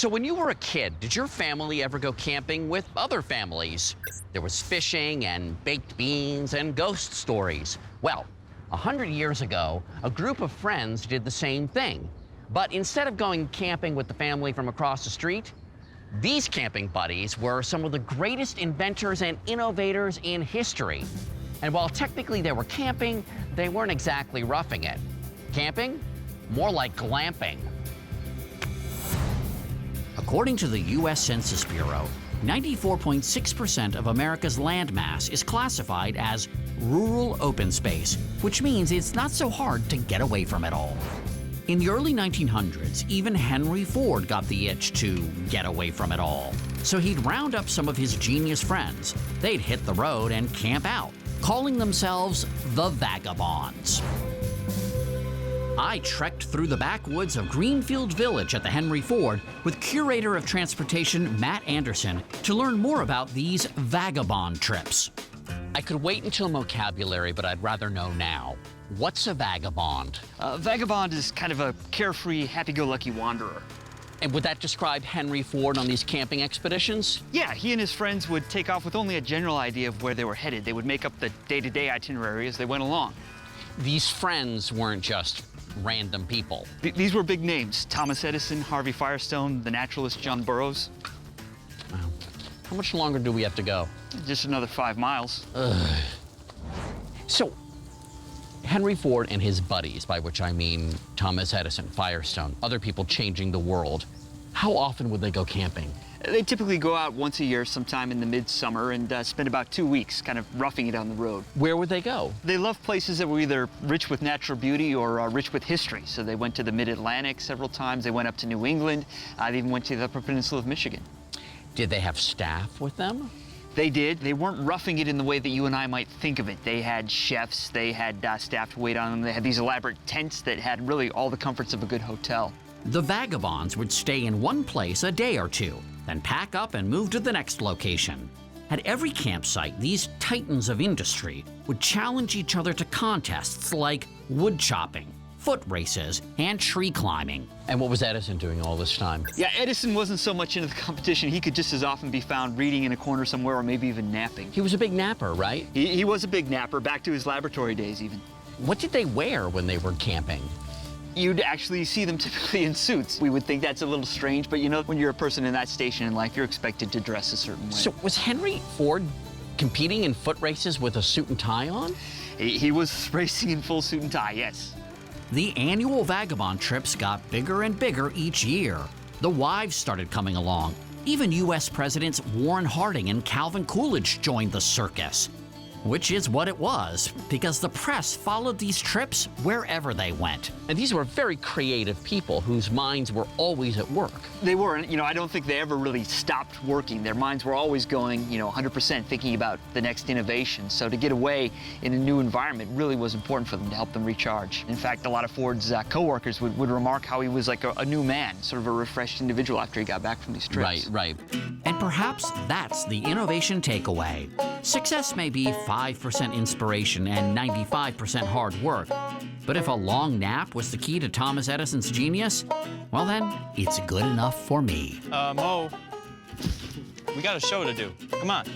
So when you were a kid, did your family ever go camping with other families? There was fishing and baked beans and ghost stories. Well, 100 years ago, a group of friends did the same thing. But instead of going camping with the family from across the street, these camping buddies were some of the greatest inventors and innovators in history. And while technically they were camping, they weren't exactly roughing it. Camping? More like glamping. According to the U.S. Census Bureau, 94.6% of America's landmass is classified as rural open space, which means it's not so hard to get away from it all. In the early 1900s, even Henry Ford got the itch to get away from it all. So he'd round up some of his genius friends. They'd hit the road and camp out, calling themselves the Vagabonds. I trekked through the backwoods of Greenfield Village at the Henry Ford with curator of transportation Matt Anderson to learn more about these vagabond trips. I could wait until vocabulary, but I'd rather know now. What's a vagabond? Vagabond is kind of a carefree, happy-go-lucky wanderer. And would that describe Henry Ford on these camping expeditions? Yeah, he and his friends would take off with only a general idea of where they were headed. They would make up the day-to-day itinerary as they went along. These friends weren't just random people. These were big names. Thomas Edison, Harvey Firestone, the naturalist John Burroughs. Wow. How much longer do we have to go? Just another 5 miles. So, Henry Ford and his buddies, by which I mean Thomas Edison, Firestone, other people changing the world, how often would they go camping? They typically go out once a year, sometime in the midsummer, and spend about 2 weeks kind of roughing it on the road. Where would they go? They loved places that were either rich with natural beauty or rich with history. So they went to the Mid-Atlantic several times. They went up to New England. They even went to the Upper Peninsula of Michigan. Did they have staff with them? They did. They weren't roughing it in the way that you and I might think of it. They had chefs, they had staff to wait on them, they had these elaborate tents that had really all the comforts of a good hotel. The Vagabonds would stay in one place a day or two, then pack up and move to the next location. At every campsite, these titans of industry would challenge each other to contests like wood chopping, foot races, and tree climbing. And what was Edison doing all this time? Yeah, Edison wasn't so much into the competition. He could just as often be found reading in a corner somewhere or maybe even napping. He was a big napper, right? He was a big napper, back to his laboratory days even. What did they wear when they were camping? You'd actually see them typically in suits. We would think that's a little strange, but you know, when you're a person in that station in life, you're expected to dress a certain way. So was Henry Ford competing in foot races with a suit and tie on? He was racing in full suit and tie, yes. The annual Vagabond trips got bigger and bigger each year. The wives started coming along. Even U.S. Presidents Warren Harding and Calvin Coolidge joined the circus. Which is what it was, because the press followed these trips wherever they went. And these were very creative people whose minds were always at work. They were, and you know, I don't think they ever really stopped working. Their minds were always going, 100% thinking about the next innovation. So to get away in a new environment really was important for them to help them recharge. In fact, a lot of Ford's co-workers would remark how he was like a new man, sort of a refreshed individual after he got back from these trips. Right. And perhaps that's the innovation takeaway. Success may be 5% inspiration and 95% hard work. But if a long nap was the key to Thomas Edison's genius, well then, it's good enough for me. Mo, we got a show to do. Come on.